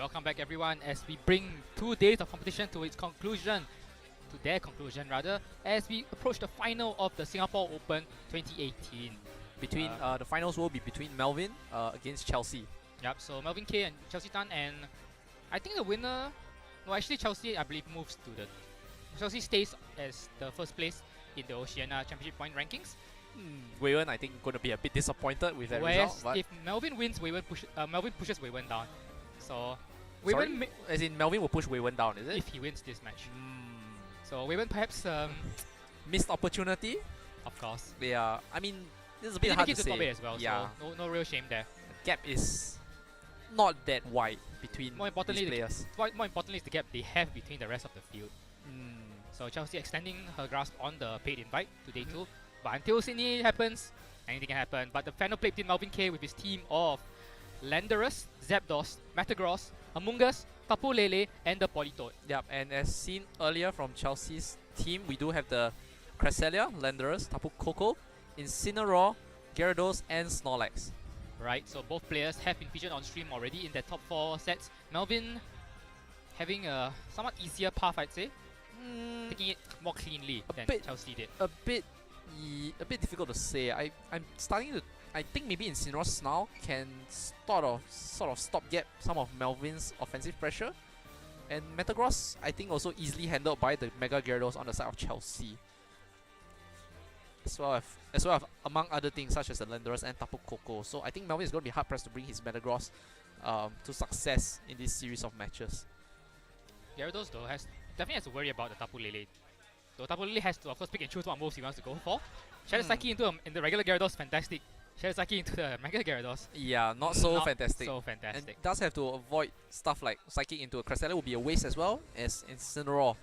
welcome back everyone as we bring 2 days of competition to its conclusion, to their conclusion rather, as we approach the final of the Singapore Open 2018. Between the finals will be between Melvin against Chelsea. Yep, so Melvin K and Chelsea Tan, and I think the winner, no actually Chelsea I believe moves to the, Chelsea stays as the first place in the Oceania Championship point rankings. Waywen I think going to be a bit disappointed with that Whereas result. But if Melvin wins, Melvin pushes Waywen down. So sorry? As in Melvin will push Waywen down, is it? if he wins this match. So Waywen perhaps Missed opportunity. of course. Yeah, I mean this is a He bit hard did to make it to top say. 8 as well, Yeah, so no real shame there. the gap is not that wide between More importantly, these players. More importantly is the gap they have between the rest of the field. So Chelsea extending her grasp on the paid invite to day 2. But until Sydney happens, anything can happen. But the final play between Melvin K with his team of Landorus, Zapdos, Metagross, Amoonguss, Tapu Lele, and the Politoed. Yep, and as seen earlier from Chelsea's team, we do have the Cresselia, Landorus, Tapu Koko, Incineroar, Gyarados, and Snorlax. Right, so both players have been featured on stream already in their top 4 sets. Melvin having a somewhat easier path, I'd say, taking it more cleanly than Chelsea did. A bit difficult to say. I'm starting to. I think maybe Incineroar Snarl can sort of stopgap some of Melvin's offensive pressure, and Metagross I think also easily handled by the Mega Gyarados on the side of Chelsea. As well as among other things such as the Landorus and Tapu Koko. So I think Melvin is going to be hard pressed to bring his Metagross to success in this series of matches. Gyarados though definitely has to worry about the Tapu Lele. So Tapu Lele has to of course pick and choose what moves he wants to go for. Shadow Psyche in the regular Gyarados, fantastic. Shadow Psyche into the Mega Gyarados, Yeah, not so not fantastic. so And fantastic. does have to avoid stuff like Psychic into a Cresselia will be a waste as well as Incineroar.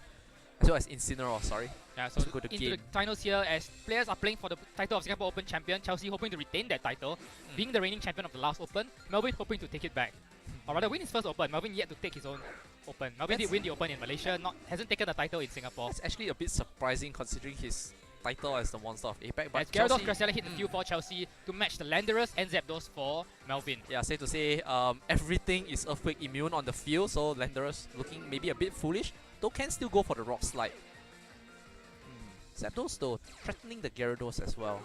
Sorry. Yeah, so to go to into the game. finals here as players are playing for the title of Singapore Open champion. Chelsea hoping to retain that title, being the reigning champion of the last Open. Melvin hoping to take it back, or rather win his first Open. Melvin yet to take his own Open. Melvin did win the Open in Malaysia, hasn't taken the title in Singapore. It's actually a bit surprising considering his title as the Monster of APAC. But As Gyarados Cresselia hit the field for Chelsea to match the Landorus and Zapdos for Melvin. yeah, safe to say, everything is Earthquake immune on the field, so Landorus looking maybe a bit foolish, though can still go for the Rock Slide. Zapdos though, threatening the Gyarados as well.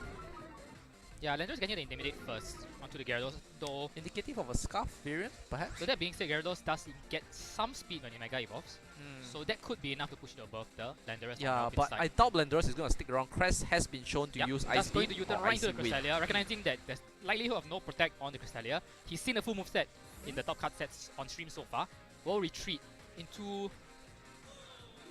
Yeah, Landorus getting the Intimidate first onto the Gyarados, though. Indicative of a Scarf variant, perhaps? So that being said, Gyarados does get some speed when he Mega Evolves, so that could be enough to push it above the Landorus. Yeah, on but side. I doubt Landorus is going to stick around. Crest has been shown to use Ice That's going Beam to U-turn or right into Icy the Wind. Cresselia, recognizing that there's likelihood of no Protect on the Cresselia. He's seen the full moveset in the top card sets on stream so far. Will retreat into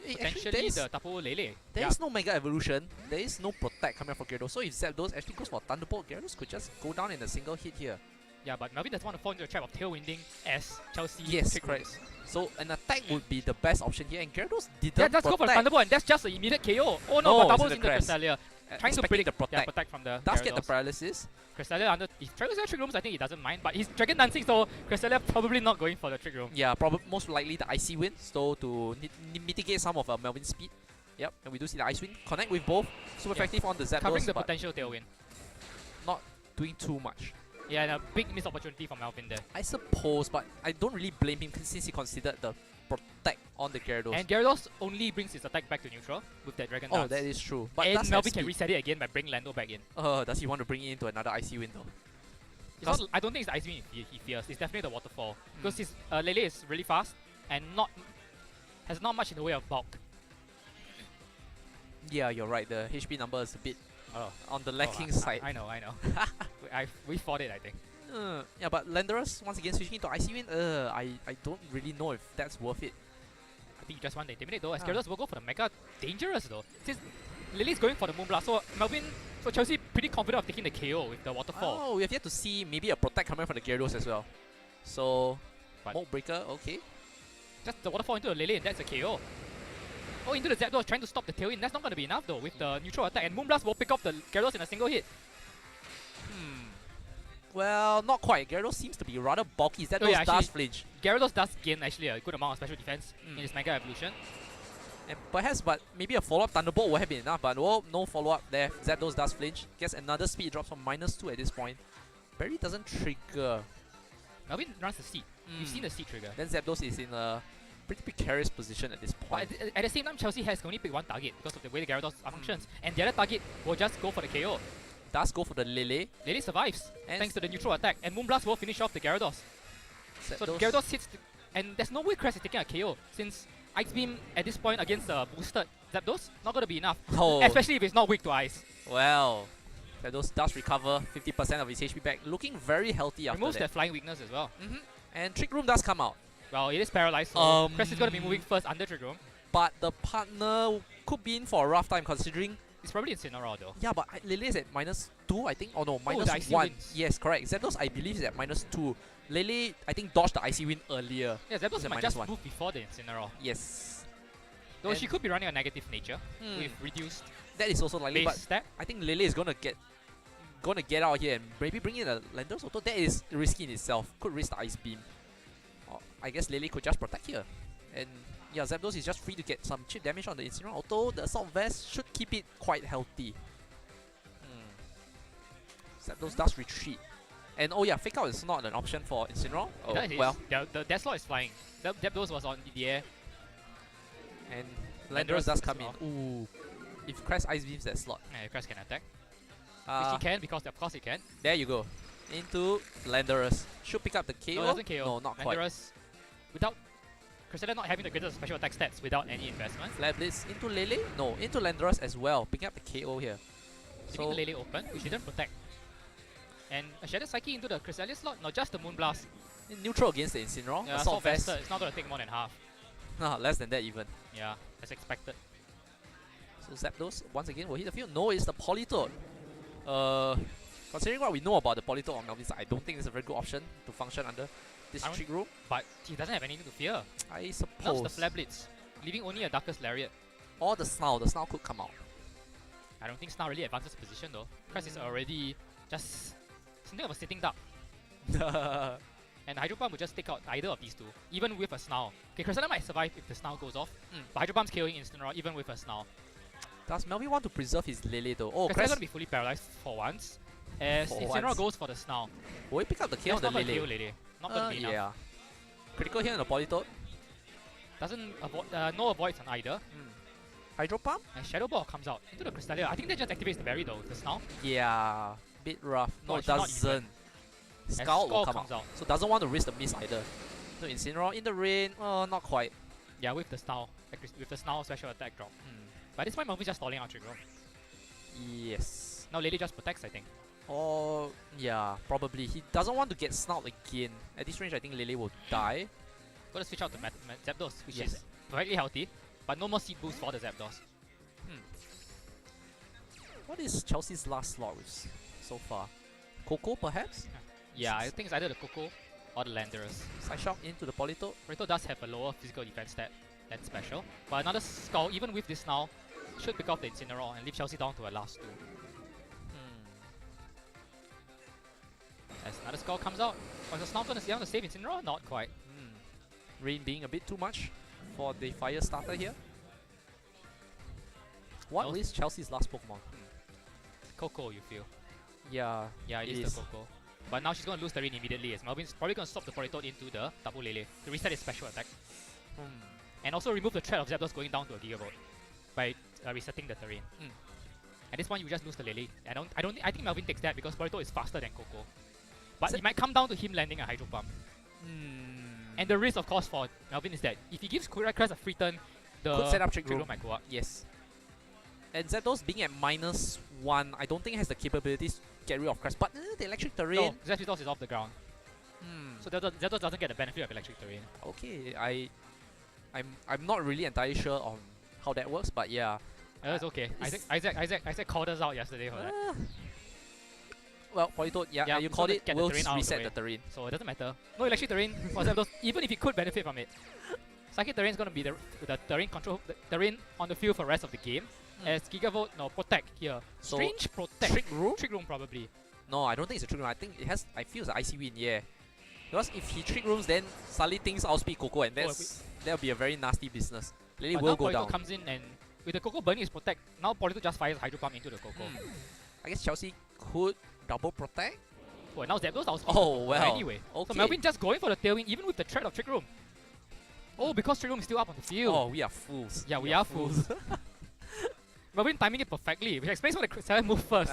potentially the Tapu Lele. There is no Mega Evolution, there is no Protect coming for Gyarados, so if Zapdos actually goes for Thunderbolt, Gyarados could just go down in a single hit here. Yeah, but Melvin doesn't want to fall into the trap of Tailwinding as Chelsea Yes, trick correct. routes. So an attack would be the best option here, and Gyarados didn't Yeah, let's go for the protect. Thunderbolt, and that's just an immediate KO. Oh no, No, but it's Tapu's in the in the crest. Cresselia. Trying to Expecting predict the Protect. protect from the Does get the Gyarados. paralysis. Cresselia under, if Dragon's trick rooms, I think he doesn't mind, but he's Dragon Dancing, so Cresselia probably not going for the trick room. Yeah, probably most likely the Icy Wind, so to mitigate some of Melvin's speed. Yep, and we do see the Ice Wind connect with both. Super effective on the Covering Zapdos, the but potential Tailwind. not doing too much. Yeah, and a big missed opportunity for Melvin there. I suppose, but I don't really blame him since he considered the Protect on the Gyarados. And Gyarados only brings his attack back to neutral with that Dragon Dance. Oh, that is true. But and does Melvin have can speed. reset it again by bringing Lando back in. Does he want to bring it into another Icy Wind though? It's not, I don't think it's the Ice Wind he fears. It's definitely the Waterfall. Because his Lele is really fast and has not much in the way of bulk. Yeah, you're right. The HP number is a bit on the lacking Oh, side. I know. we fought it, I think. Yeah, but Landorus once again switching into Icy Wind. I don't really know if that's worth it. I think you just want to Intimidate though. As Gyarados will go for the Mega Dangerous though. Since Lily's going for the Moonblast, so Chelsea pretty confident of taking the KO with the Waterfall. Oh, we have yet to see maybe a Protect coming from the Gyarados as well. So, But Mold Breaker, okay. just the Waterfall into the Lele and that's a KO. Oh, into the Zapdos trying to stop the Tailwind. That's not going to be enough though with the neutral attack. And Moonblast will pick off the Gyarados in a single hit. Well, not quite. Gyarados seems to be rather bulky. Zapdos yeah, does actually- flinch. Gyarados does gain actually a good amount of special defense in his Mega Evolution. And perhaps, but maybe a follow-up Thunderbolt would have been enough, but no follow-up there. Zapdos does flinch. Gets another speed drop from -2 at this point. Berry doesn't trigger. Melvin runs the seed. You've seen the seed trigger. Then Zapdos is in a pretty precarious position at this But point. at the same time, Chelsea has only picked one target because of the way the Gyarados functions. And the other target will just go for the KO. Does go for the Lele. Lele survives And thanks to the neutral attack. And Moonblast will finish off the Gyarados. So the Gyarados hits, and there's no way Crest is taking a KO since Ice Beam at this point against the boosted Zapdos, not going to be enough. Oh, Especially if it's not weak to ice. well. Zapdos does recover 50% of his HP back, looking very healthy after Removes that. their flying weakness as well. And Trick Room does come out. Well, it is paralyzed, so Crest is going to be moving first under Trick Room. But the partner could be in for a rough time considering... It's probably Incineroar though. Yeah, but Lele is at -2, I think. Oh no, the -1. Icy Winds. Yes, correct. Zapdos, I believe, is at -2. Lele, I think, dodged the Icy Wind earlier. Yeah, Zapdos It's a might just -1. move before the Incineroar. Yes. Though And she could be running a negative nature with reduced that is also likely, base but stat. I think Lele is gonna get out here and maybe bring in a Landorus Auto. That is risky in itself. Could risk the Ice Beam. Or I guess Lele could just protect here. And yeah, Zapdos is just free to get some chip damage on the Incineroar Auto. The Assault Vest should keep it quite healthy. Zapdos does retreat. And oh yeah, Fake Out is not an option for Incineroar. Oh, That is, well. the Death Slot is flying. Zapdos was on the air. And Landorus Landorus does is come in. off. Ooh. If Crest Ice Beams that slot. Yeah, Crest can attack. Which he can, because of course he can. There you go. Into Landorus. Should pick up the KO. No, it doesn't KO. No, not quite. Landorus, without Crusader not having the greatest special attack stats without any investment. Flare Blitz into Lele? No, into Landorus as well. Picking up the KO here. Leaving the Lele open, which didn't protect. And a Shadow Psyche into the Cresselia slot, not just the Moonblast. Neutral against the Incineroar. Yeah, Assault Vest. Vested, it's not going to take more than half. Nah, less than that even. Yeah, as expected. So Zapdos, once again, will hit the field. No, it's the Politoed. Considering what we know about the Politoed on Melvin's side, I don't think it's a very good option to function under this Trick Room. But he doesn't have anything to fear. I Nerfs suppose. the Flare Blitz, leaving only a Darkest Lariat. Or the Snarl. The Snarl could come out. I don't think Snarl really advances position though. Crest is already just something of a sitting duck. And Hydro Pump would just take out either of these two, even with a Snarl. Okay, Cresselia might survive if the Snarl goes off, but Hydro Pump's KOing Incineroar even with a Snarl. Does Melvin want to preserve his Lele though? Oh, Crestalia's Crest going to be fully paralyzed for once, as For Incineroar once. goes for the Snarl. will he pick up the KO on That's the not going to Lele? kill Lele. Not going to be enough. Yeah. Critical here on the Politoed. Doesn't avoid, no avoids on either. Hydro Pump? And Shadow Ball comes out into the Cresselia. I think that just activates the berry though, the Snarl. Yeah. Bit rough. No, No, it it's not doesn't. As Scout will Skull come comes out. out. So doesn't want to risk the miss either. So Incineroar in the rain. Oh, not quite. Yeah, with the Snarl. With the Snarl special attack drop. But this point, Melvin's just stalling out Trick Room. Yes. Now Lele just protects, I think. Or yeah, probably. He doesn't want to get snarled again. At this range, I think Lele will die. Gotta switch out to Zapdos, which Yes. is perfectly healthy. But no more seed boost for the Zapdos. What is Chelsea's last slot with so far? Coco, perhaps? Yeah, I think it's either the Coco or the Landorus. Side Shock into the Politoed. Politoed does have a lower physical defense stat than special. But another Skull, even with this now, should pick off the Incineroar and leave Chelsea down to a last two. As another Skull comes out. Was the Snarl going to save Incineroar? Not quite. Rain being a bit too much for the fire starter here. What No. is Chelsea's last Pokemon? Coco, you feel. Yeah, Yeah, it is the Coco. But now she's going to lose the rain immediately as Melvin's probably going to stop the Politoed into the Tapu Lele to reset its special attack. And also remove the threat of Zapdos going down to a Gigavolt by resetting the terrain. At this point, you just lose the Lele. I think Melvin takes that because Politoed is faster than Coco. But it might come down to him landing a Hydro Pump. And the risk, of course, for Melvin is that if he gives Crest a free turn, the Could set up Trick Room Room. might go up. Yes. And Zapdos being at -1, I don't think has the capabilities to get rid of Crest. But the electric terrain. No, Zapdos is off the ground. So Zapdos doesn't get the benefit of electric terrain. Okay, I'm not really entirely sure on how that works, but yeah. It's okay. Isaac called us out yesterday for that. Well, Politoed, Yeah, you so called to it. get the We'll terrain out of the reset way. the terrain. So it doesn't matter. No electric terrain for Zapdos, even if he could benefit from it. Psychic terrain is going to be the terrain control, the terrain on the field for the rest of the game. As Gigavolt, no, Protect here. So, Strange Protect. Trick Room? Trick Room probably. No, I don't think it's a Trick Room. I think it has. I feel it's an Icy Wind, yeah. Because if he Trick Rooms, then suddenly things outspeed Coco, and that'll be a very nasty business. Lily But will now go Politoed down. comes in and with the Coco burning his Protect, now Politoed just fires Hydro Pump into the Coco. I guess Chelsea could double protect. Well, now Zapdos are Oh, well. anyway. Okay. So Melvin just going for the tailwind even with the threat of Trick Room. Oh, because Trick Room is still up on the field. Oh, we are fools. Yeah, we are fools. Melvin timing it perfectly, which explains why the Qisahn move first.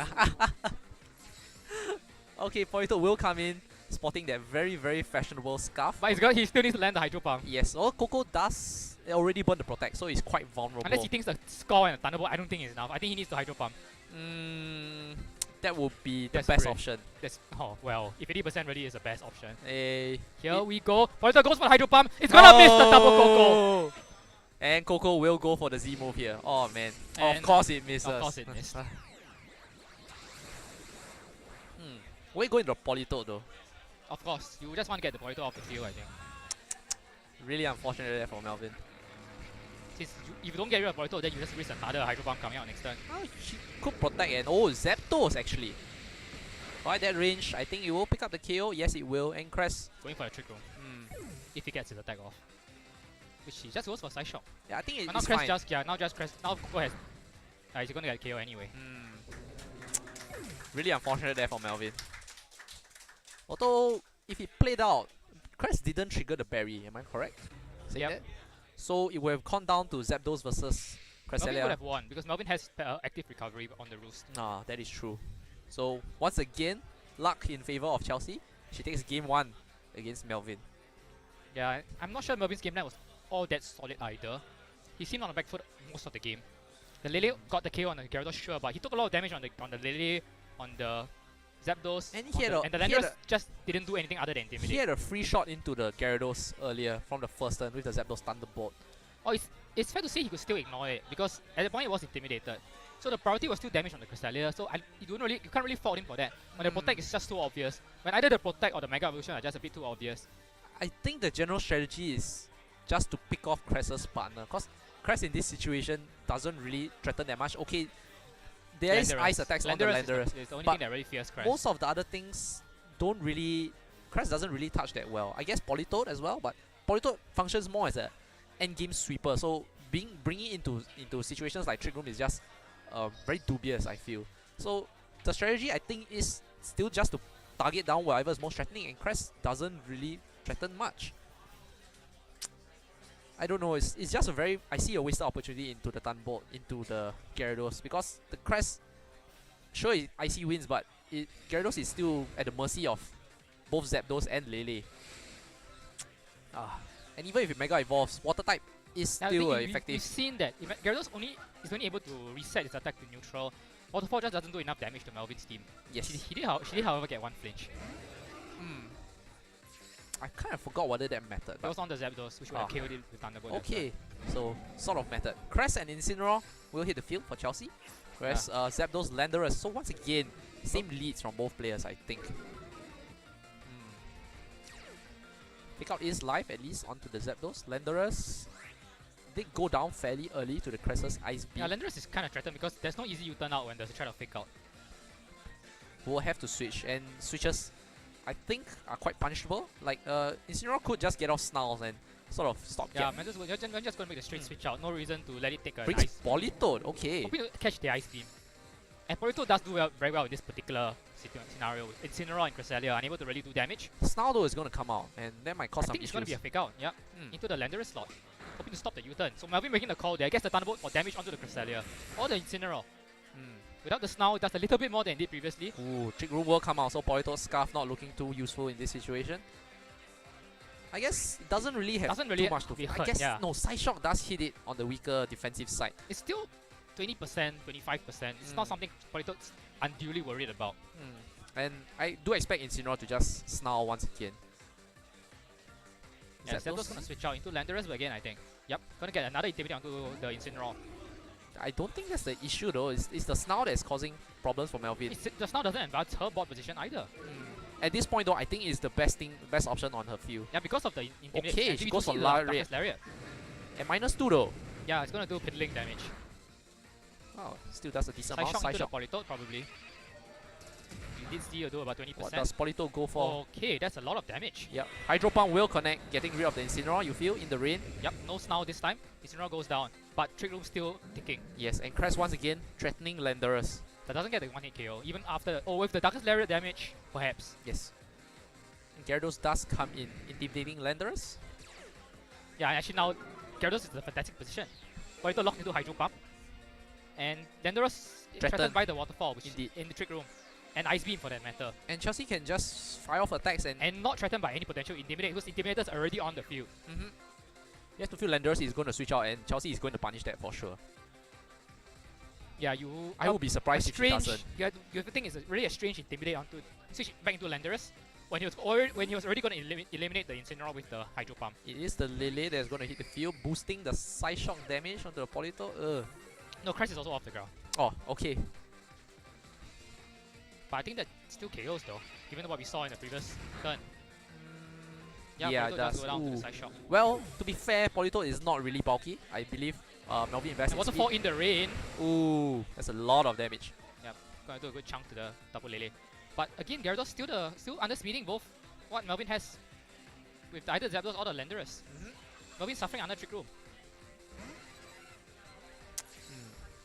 Okay, Polito will come in, sporting that very, very fashionable scarf. But he still needs to land the Hydro Pump. Yes, Coco does already burn the protect, so he's quite vulnerable. Unless he thinks the score and the Thunderbolt, I don't think is enough. I think he needs the Hydro Pump. That would be the best Desperate. option. Oh, well, if 80% ready is the best option. Hey. Here we go. Polito goes for the Hydro Pump. It's gonna miss the double Coco. And Coco will go for the Z move here. Oh man. And of course it misses. Of course it missed. Where you going to Polito though? Of course, you just want to get the Polito off the field, I think. Really unfortunate there for Melvin. Since if you don't get rid of Polito, then you just risk another Hydro Pump coming out next turn. Oh, she could protect and Zapdos actually. By that range, I think it will pick up the KO. Yes, it will. And Crest Going for a Trick Room. If he gets his attack off. Which he just goes for Side Shock. Yeah, I think But now it's Crest fine. just, now Coco has... he's gonna get KO anyway. Really unfortunate there for Melvin. Although, if he played out, Crest didn't trigger the berry, am I correct? Saying Yep. that? So it would have gone down to Zapdos versus Melvin would Cresselia. have won because Melvin has active recovery on the roost. Ah, that is true. So once again, luck in favor of Chelsea. She takes game 1 against Melvin. Yeah, I'm not sure Melvin's game plan was all that solid either. He seemed on the back foot most of the game. The Lele got the KO on the Gyarados, sure, but he took a lot of damage on the Lele, on the Zapdos, And he had and the Landorus just didn't do anything other than intimidate. He had a free shot into the Gyarados earlier from the first turn with the Zapdos Thunderbolt. Oh, it's fair to say he could still ignore it because at the point it was intimidated. So the priority was still damage on the Cresselia, so you can't really fault him for that. When the Protect is just too obvious. When either the Protect or the Mega Evolution are just a bit too obvious. I think the general strategy is just to pick off Cress's partner, because Cress in this situation doesn't really threaten that much. Okay, there is Landorus. ice attacks on the Landorus, It's the only but thing that really fears Crest. most of the other things don't really... Cress doesn't really touch that well. I guess Politoed as well, but Politoed functions more as a endgame sweeper, so bringing it into situations like Trick Room is just very dubious, I feel. So the strategy, I think, is still just to target down whatever is most threatening, and Crest doesn't really threaten much. I don't know, it's just a very... I see a wasted opportunity into the Thunderbolt, into the Gyarados, because the Crest, sure, Icy wins, but Gyarados is still at the mercy of both Zapdos and Lele. And even if it Mega Evolves, Water type is still effective. We've seen that Gyarados is only able to reset its attack to neutral. Waterfall just doesn't do enough damage to Melvin's team. Yes. She did however get one flinch. I kind of forgot whether that mattered. It was on the Zapdos, which would have KO'd it with Thunderbolt. Okay, so sort of method. Crest and Incineroar will hit the field for Chelsea. Whereas Zapdos, Landorus. So once again, same leads from both players, I think. Pickout is live at least onto the Zapdos. Landorus did go down fairly early to the Crest's Ice Beam. Yeah, Landorus is kind of threatened because there's no easy U-turn out when there's a threat of fake out. Will have to switch, and switches, I think, are quite punishable. Like, Incineroar could just get off Snarls and sort of stop. Yeah, man, just going to make the straight switch out. No reason to let it take a Brings ice. Politoed, okay. Hoping to catch the Ice Beam. And Polito does do very well in this particular scenario. Incineroar and Cresselia unable to really do damage. Snarl though is going to come out, and that might cause I some think it's going to issues. be a fake out, yeah. Into the Landorus slot. Hoping to stop the U-turn. So Melvin making the call there, gets the Thunderbolt for damage onto the Cresselia. Or the Incineroar. Without the Snarl, it does a little bit more than it did previously. Ooh, Trick Room will come out, so Politoed's Scarf not looking too useful in this situation. I guess it doesn't really have too much to be I hurt, guess, yeah. no, Side Shock does hit it on the weaker defensive side. It's still 20%, 25%. It's not something Politoed's unduly worried about. And I do expect Incineroar to just Snarl once again. Yeah, Zapdos going to switch out into Landorus again, I think. Yep, going to get another Intimidate onto the Incineroar. I don't think that's the issue though. It's the Snarl that's causing problems for Melvin. The Snarl doesn't advance her board position either. At this point though, I think it's the best option on her field. Yeah, because of the Intimidate. Okay, she goes for Lariat. And -2 though. Yeah, it's going to do piddling damage. Oh, still does a decent Side amount. shock Side into the Shock. Politoed probably. You did see her do about 20%. What does Politoed go for? Okay, that's a lot of damage. Yep. Hydro Pump will connect, getting rid of the Incineroar, you feel, in the rain. Yep, no Snarl this time. Incineroar goes down, but Trick Room still ticking. Yes, and Crest once again threatening Landorus. that doesn't get the one-hit KO, even after, or with the Darkest Lariat damage, perhaps. Yes. And Gyarados does come in, intimidating Landorus. Yeah, actually now, Gyarados is in a fantastic position. Polito locked into Hydro Pump, and Landorus is threatened by the Waterfall, which is in the Trick Room, and Ice Beam for that matter. And Chelsea can just fire off attacks and not threatened by any potential Intimidate, because Intimidator's already on the field. You have to feel Landorus is going to switch out, and Chelsea is going to punish that for sure. Yeah, I would be surprised if he doesn't. You have to think it's really a strange Intimidate onto switch back into Landorus when he was already going to eliminate the Incineroar with the Hydro Pump. It is the Lily that's going to hit the field, boosting the Side Shock damage onto the Polito. No, Christ is also off the ground. Oh, okay. But I think that still KOs though, given what we saw in the previous turn. Yeah, Polito it does. go down to the Side Shock. Well, to be fair, Polito is not really bulky. I believe Melvin invests in Waterfall speed. in the rain. Ooh, that's a lot of damage. Yep, gonna do a good chunk to the double Lele. But again, Gyarados still underspeeding both what Melvin has with either Zapdos or the Landorus. Melvin suffering under Trick Room.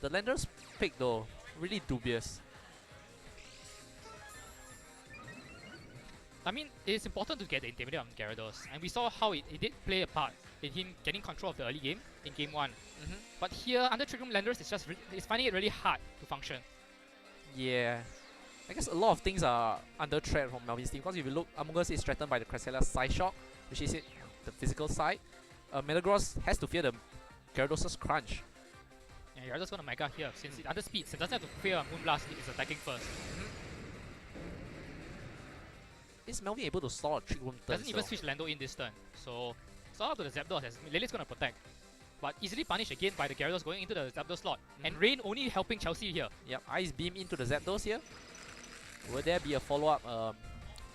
The Landorus pick though, really dubious. I mean, it's important to get the Intimidate on Gyarados, and we saw how it did play a part in him getting control of the early game in Game 1. But here, under Trick Room, Landorus is just it's finding it really hard to function. Yeah. I guess a lot of things are under threat from Melvin's team, because if you look, Among Us is threatened by the Cresselia Side Shock, which is the physical side. Metagross has to fear the Gyarados' Crunch. Yeah, Gyarados gonna Mega here, since it under speed, so it doesn't have to fear Moonblast if it's attacking first. Is Melvin able to stall a Trick Room turn? Doesn't even switch Lando in this turn, so it's all up to the Zapdos as Lily's gonna protect. But easily punished again by the Gyarados going into the Zapdos slot. And Rain only helping Chelsea here. Yep, Ice Beam into the Zapdos here. Will there be a follow-up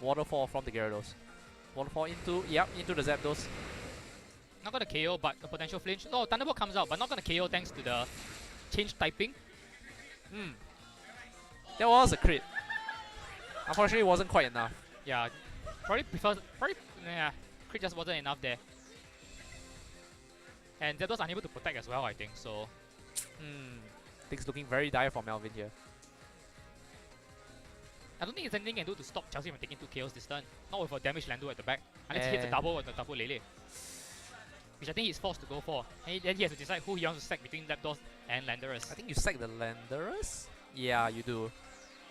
Waterfall from the Gyarados? Waterfall into the Zapdos. Not gonna KO, but a potential flinch. Oh, Thunderbolt comes out, but not gonna KO thanks to the change typing. That was a crit. Unfortunately, it wasn't quite enough. Yeah, crit just wasn't enough there. And Zapdos unable to protect as well, I think, so... Things looking very dire for Melvin here. I don't think there's anything he can do to stop Chelsea from taking 2 KOs this turn. Not with a damaged Lando at the back. Unless he hits a double on the double Lele. Which I think he's forced to go for. And then he has to decide who he wants to sack between Zapdos and Landorus. I think you sack the Landorus? Yeah, you do.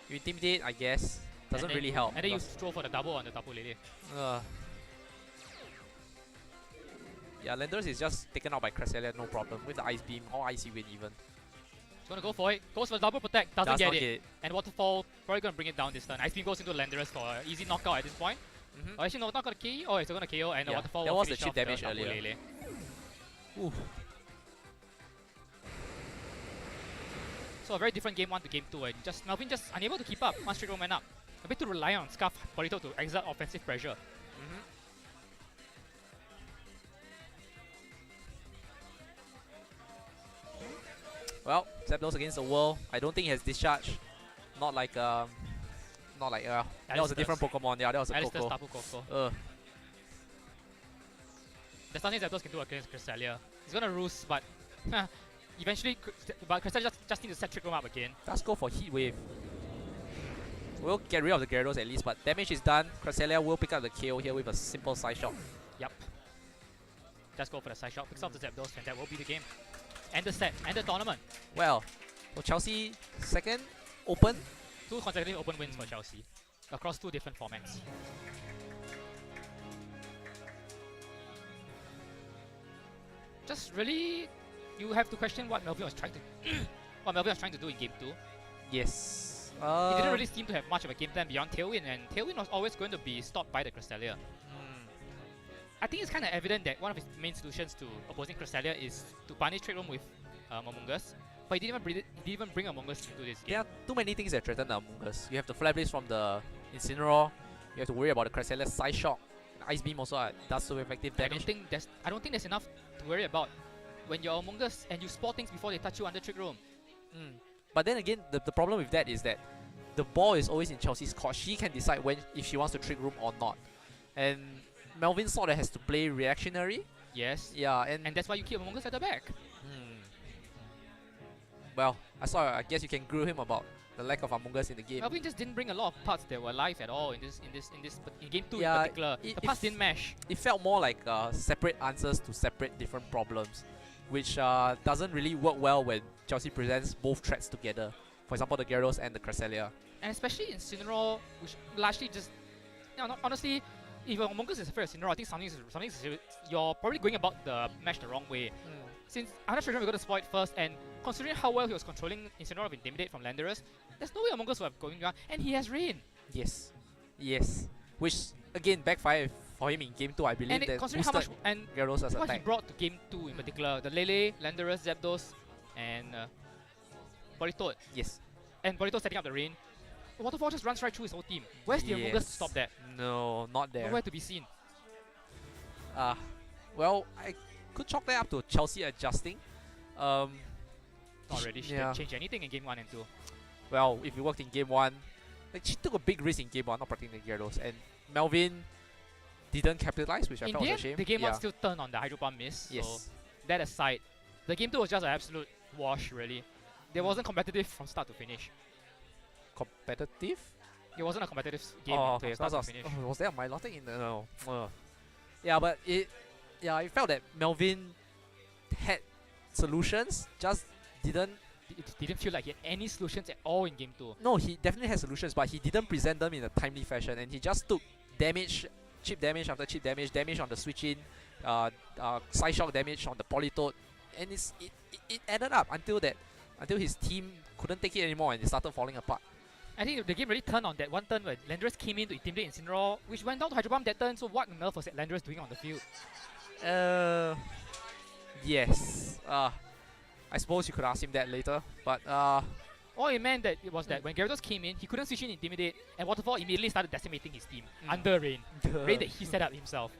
You Intimidate, I guess. Doesn't really help. And then you throw for the double on the double Lele. Yeah, Landorus is just taken out by Cresselia, no problem. With the Ice Beam or Icy Wind even. He's gonna go for it. Goes for the double protect. Doesn't get it. And Waterfall probably gonna bring it down this turn. Ice Beam goes into Landorus for an easy knockout at this point. Oh, actually no, not gonna KO. Oh, it's gonna KO and the Waterfall that will was the finish chip off damage the double earlier. Lele. Oof. So a very different game 1 to game 2, and Melvin just unable to keep up once Trick Room went up. A bit too reliant on Scarf Polito to exert offensive pressure. Well, Zapdos against the world. I don't think he has discharge. Not like that was a different Pokemon. Yeah, that was a Alistair's Coco. Tapu Koko. There's nothing Zapdos can do against Cresselia. He's gonna roost, but eventually, but Cresselia just needs to set Trick Room up again. Let's go for Heat Wave. We'll get rid of the Gyarados at least, but damage is done. Cresselia will pick up the KO here with a simple Side Shock. Yep. Just go for the Side Shock, picks up the Zapdos, and that will be the game. And the set, and the tournament. Well, so Chelsea second, open. 2 consecutive open wins for Chelsea, across 2 different formats. Just really, you have to question what Melvin was trying to do in Game 2. Yes. He didn't really seem to have much of a game plan beyond Tailwind, and Tailwind was always going to be stopped by the Cresselia. I think it's kind of evident that one of his main solutions to opposing Cresselia is to punish Trick Room with Among Us, but he didn't even bring Among Us into this game. There are too many things that threaten the Among Us. You have the Flare Blitz from the Incineroar, you have to worry about the Cresselia Side Shock, Ice Beam also does so effective damage. I don't think there's enough to worry about when you're Among Us and you spot things before they touch you under Trick Room. But then again, the problem with that is that the ball is always in Chelsea's court. She can decide if she wants to Trick Room or not. And Melvin sort of has to play reactionary. Yes. Yeah, and that's why you keep Among Us at the back. well, I guess you can grill him about the lack of Among Us in the game. Melvin just didn't bring a lot of parts that were alive at all in game 2 Yeah, in particular. The parts didn't mesh. It felt more like separate answers to separate different problems, which doesn't really work well when Chelsea presents both threats together. For example, the Gyarados and the Cresselia. And especially Incineroar, which largely just, honestly, if Among Us is afraid of Incineroar, I think something you're probably going about the match the wrong way. Since I'm not sure we're going to spoil it first, and considering how well he was controlling Incineroar with Intimidate from Landorus, there's no way Among Us would have going around, and he has Rain. Yes. Which again backfired for him in game 2, I believe. And that considering how much and Gyarados as what attack. he brought to game 2 in particular, the Lele, Landorus, Zapdos, and Politoed. Yes. And Politoed setting up the Rain. Waterfall just runs right through his whole team. Where's the Among Us to stop that? No, not there. Nowhere to be seen. Well, I could chalk that up to Chelsea adjusting. Not really. She yeah. didn't change anything in game 1 and 2. Well, if it worked in game 1, like she took a big risk in game 1, not protecting the Gyarados, and Melvin didn't capitalize, which I felt was a shame. The game 1 still turned on the Hydro Pump miss. Yes. So that aside, the game 2 was just an absolute wash, really. There wasn't competitive from start to finish. Competitive? It wasn't a competitive game okay. from start to finish. Was there a Milotic in the no? Yeah, but it felt that Melvin had solutions, just didn't. It didn't feel like he had any solutions at all in game 2. No, he definitely had solutions, but he didn't present them in a timely fashion, and he just took damage, chip damage after chip damage, damage on the switch in, side shock damage on the Politoed, and it added up until his team couldn't take it anymore and it started falling apart. I think the game really turned on that one turn where Landorus came in to intimidate Incineroar, which went down to Hydro Pump that turn. So what on earth was Landorus doing on the field? Yes. I suppose you could ask him that later, but all it meant that it was that when Gyarados came in, he couldn't switch in Intimidate, and Waterfall immediately started decimating his team under Rain. Rain that he set up himself.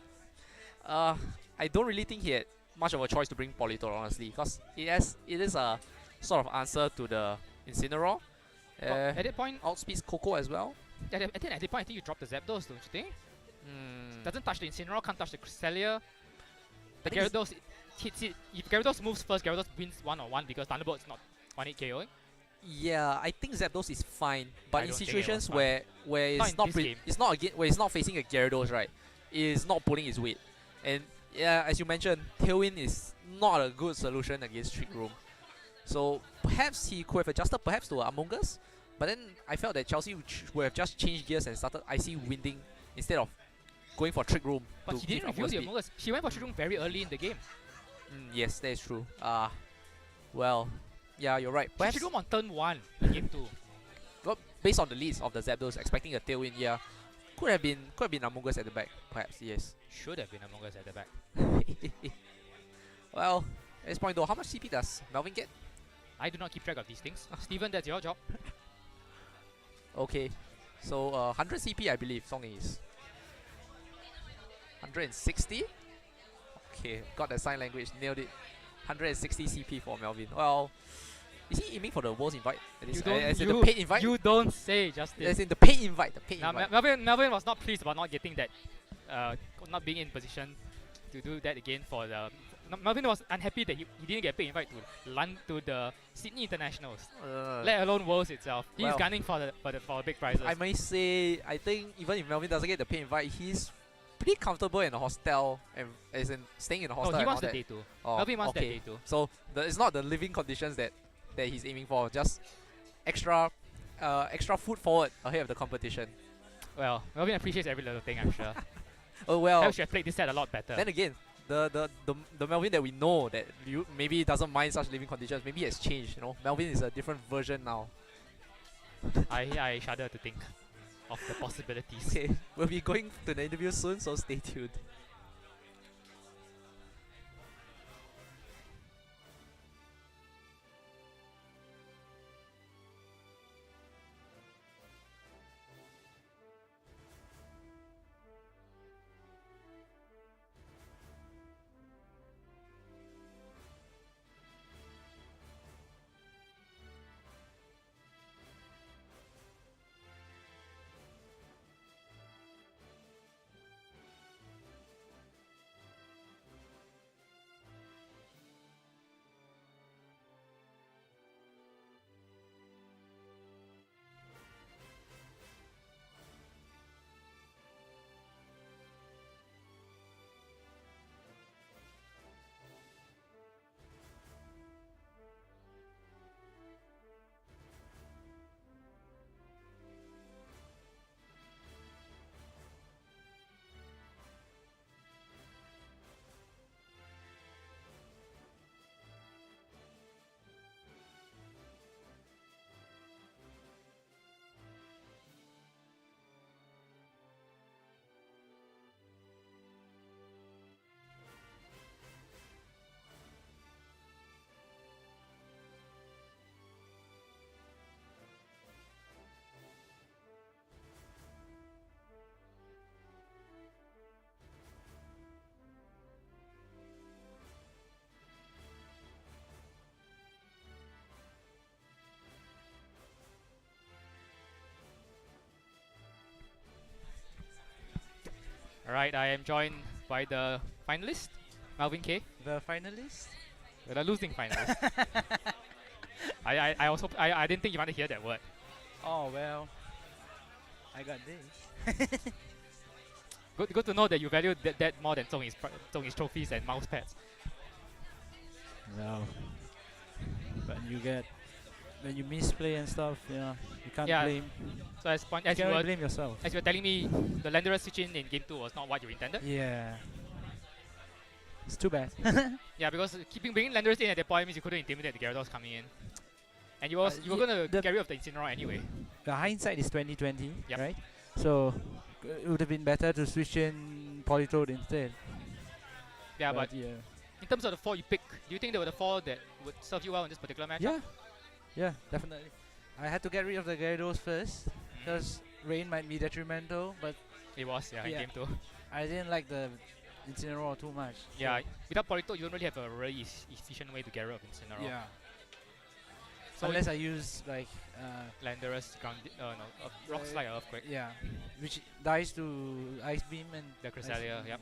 I don't really think he had much of a choice to bring Politoed, honestly, because it is a sort of answer to the Incineroar. At that point, outspeeds Coco as well. At that point, I think you drop the Zapdos, don't you think? Doesn't touch the Incineroar, can't touch the Cresselia. The Gyarados hits it. If Gyarados moves first, Gyarados wins 1-on-1 because Thunderbolt is not 1-hit KOing. Yeah, I think Zapdos is fine, but in situations where Not it's not facing a Gyarados, right? It is not pulling his weight. And yeah, as you mentioned, Tailwind is not a good solution against Trick Room. So perhaps he could have adjusted perhaps to Among Us, but then I felt that Chelsea would have just changed gears and started Icy winding instead of going for Trick Room. But he didn't review the Among Us. She went for Trick Room very early in the game. Yes, that is true. Well, yeah, you're right. Trick Room on turn 1 in game 2. Well, based on the leads of the Zapdos, expecting a Tailwind, yeah, could have been Among Us at the back, perhaps. Yes. Should have been Among Us at the back. Well, at this point though, how much CP does Melvin get? I do not keep track of these things. Steven, that's your job. Okay, so 100 CP I believe Song is 160. Okay, got the sign language, nailed it. 160 CP for Melvin. Well, is he aiming for the World's Invite? The paid invite? You don't say, Justin. As in the paid invite. Melvin was not pleased about not getting that, not being in position to do that again for the. Melvin was unhappy that he didn't get paid invite to the Sydney Internationals, let alone Worlds itself. He's gunning for big prizes. I might say, I think even if Melvin doesn't get the paid invite, he's pretty comfortable in a hostel, and as in staying in a hostel. No, he wants the day 2. Melvin wants that day 2. So it's not the living conditions that he's aiming for, just extra foot forward ahead of the competition. Well, Melvin appreciates every little thing, I'm sure. Oh well. I should have played this set a lot better. Then again, the Melvin that we know that maybe doesn't mind such living conditions, maybe has changed. You know, Melvin is a different version now. I shudder to think of the possibilities. Okay, we'll be going to the interview soon, so stay tuned. Alright, I am joined by the finalist, Melvin K. The finalists? The losing finalist. I didn't think you want to hear that word. Oh well, I got this. Good to know that you value that more than Zhongyi's trophies and mouse pads. No. But when you misplay and stuff, you can't blame. So as You can't really blame yourself. you were telling me, the Landorus switch in game 2 was not what you intended. Yeah. It's too bad. Yeah, because bringing Landorus in at that point means you couldn't intimidate the Gyarados coming in. And you were gonna get rid of the Incineroar anyway. The hindsight is 2020, Yep. right? So it would have been better to switch in Politoed instead. Yeah, but yeah. in terms of the 4 you pick, do you think there were the 4 that would serve you well in this particular matchup? Yeah, definitely. I had to get rid of the Gyarados first because rain might be detrimental, but It was, in game 2. I didn't like the Incineroar too much. Yeah, without Politoed you don't really have a really efficient way to get rid of Incineroar. Yeah. So unless I use like Landorus, Rock Slide or Earthquake. yeah, which dies to Ice Beam and The Cresselia, yep.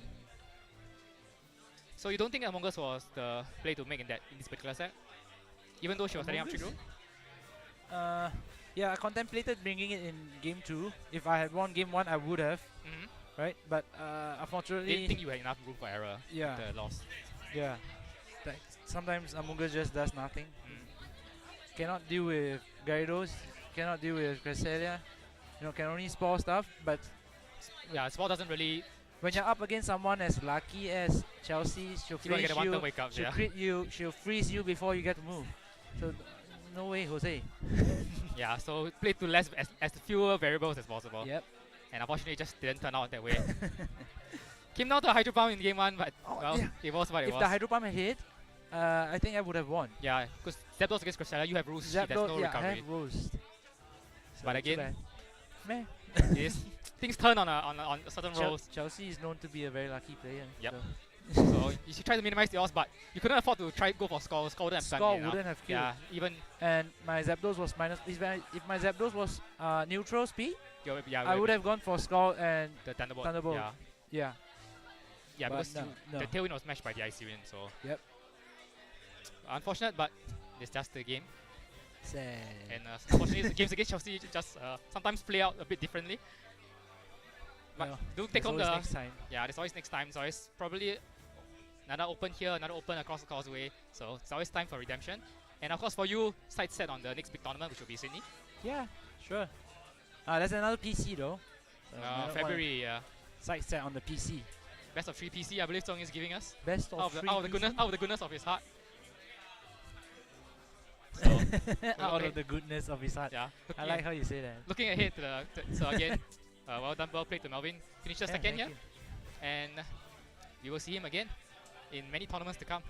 So you don't think Among Us was the play to make in this particular set? Even though she was setting up trick room? Yeah, I contemplated bringing it in game 2. If I had won game 1, I would have, right? But unfortunately, Didn't think you had enough room for error. Yeah. The loss. Yeah, like sometimes Among Us just does nothing. Cannot deal with Gyarados, cannot deal with Cresselia. Can only spore stuff. But Yeah, Spore doesn't really. when you're up against someone as lucky as Chelsea, she'll You're gonna freeze get a one-turn you. wake up. She'll Yeah. crit you. She'll freeze you before you get to move. So no way, Jose. Yeah. So play to less as fewer variables as possible. Yep. And unfortunately, it just didn't turn out that way. Came down to a Hydro Pump in game 1, but well, it was what it If was. the Hydro Pump had hit, I think I would have won. Yeah, because Zapdos against Cresselia, you have rules. There's no Zapdos, I recovery. have roost. But too again, bad. Meh. things turn on certain roles. Chelsea is known to be a very lucky player. Yep. So So you should try to minimize the odds, but you couldn't afford to go for Skull. Skull wouldn't have done Skull it enough. wouldn't have killed. Yeah, even And my Zapdos was minus. If my Zapdos was neutral speed, I would have gone for Skull and the Thunderbolt. Thunderbolt. Yeah, yeah. yeah, But because no. the Tailwind was matched by the Icewind, so Yep. unfortunate, but it's just the game. Sad. And unfortunately, the games against Chelsea just sometimes play out a bit differently. But Well, do take there's home always the next time. there's always next time. So it's probably another open here, another open across the causeway. So it's always time for redemption. And of course, for you, side set on the next big tournament, which will be Sydney. Yeah, sure. There's another PC though. So another one February. side set on the PC. Best of 3 PC, I believe Zhong is giving us. Best of Out three of the PC? goodness of his heart. Out of the goodness of his heart. Yeah. I like how you say that. Looking ahead so again, well done, well played to Melvin. Finishes second thank here, you. and we will see him again in many tournaments to come.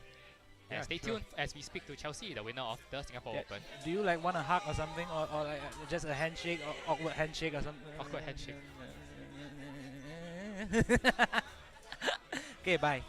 And Yeah, stay sure. tuned as we speak to Chelsea, the winner of the Singapore Yeah. Open. Do you like want a hug or something, or like just a handshake, or awkward handshake or something? Awkward handshake. Okay, bye.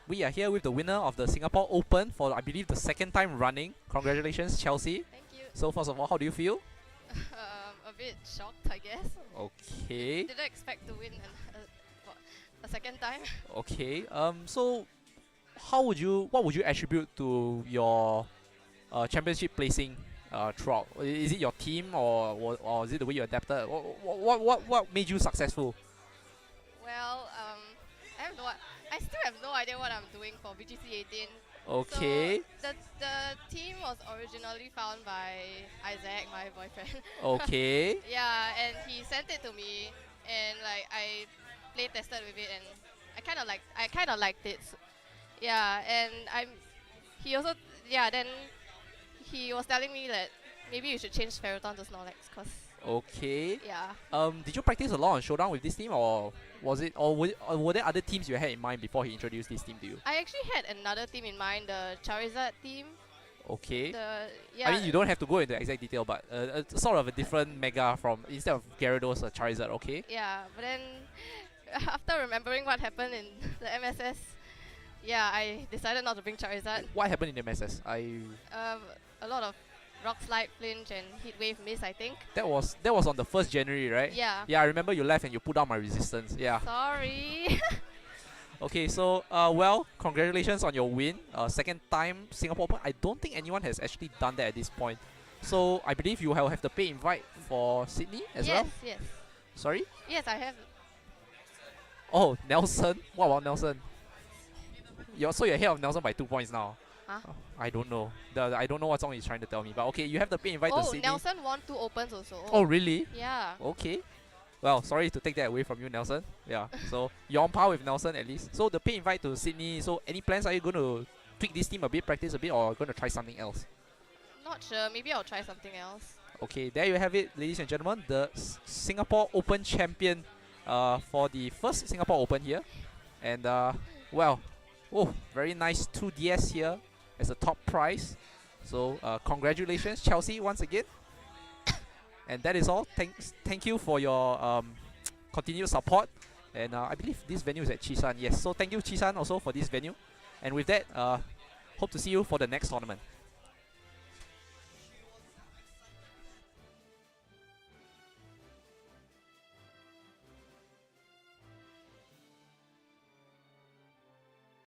We are here with the winner of the Singapore Open for, I believe, the second time running. Congratulations, Chelsea. Thank you. So first of all, how do you feel? A bit shocked, I guess. Okay. Didn't expect to win for a second time. Okay. So what would you attribute to your championship placing throughout? Is it your team or is it the way you adapted? What made you successful? Well, I still have no idea what I'm doing for VGC18. Okay. So the team was originally found by Isaac, my boyfriend. Okay. Yeah, and he sent it to me, and like I play tested with it, and I kind of liked it. Yeah, and then he was telling me that maybe you should change Ferroton to Snorlax, cause Okay. yeah. Did you practice a lot on Showdown with this team, or were there other teams you had in mind before he introduced this team to you? I actually had another team in mind, the Charizard team. Okay. Yeah. I mean, you don't have to go into exact detail, but sort of a different mega from instead of Gyarados, Charizard. Okay. Yeah, but then after remembering what happened in the MSS, yeah, I decided not to bring Charizard. What happened in the MSS? A lot of Rock Slide, Flinch, and Heat Wave miss, I think. That was on the 1st January, right? Yeah. Yeah, I remember you left and you put down my resistance. Yeah. Sorry. Okay, so well, congratulations on your win. Second time Singapore Open. I don't think anyone has actually done that at this point. So I believe you will have the pay invite for Sydney as well. Yes. Sorry? Yes, I have. Oh, Nelson. What about Nelson? So you're ahead of Nelson by 2 points now. Huh? I don't know. I don't know what song he's trying to tell me. But okay, you have the pay invite to Sydney. Nelson won 2 opens also. Oh, really? Yeah. Okay. Well, sorry to take that away from you, Nelson. Yeah. So you're on par with Nelson at least. So the pay invite to Sydney. So any plans? Are you going to tweak this team a bit, practice a bit, or going to try something else? Not sure. Maybe I'll try something else. Okay, there you have it, ladies and gentlemen. The Singapore Open champion for the first Singapore Open here. And well, oh, very nice 2DS here as a top prize. So congratulations, Chelsea, once again. And that is all. Thank you for your continued support. And I believe this venue is at Qisahn. Yes, so thank you, Qisahn, also for this venue. And with that, hope to see you for the next tournament.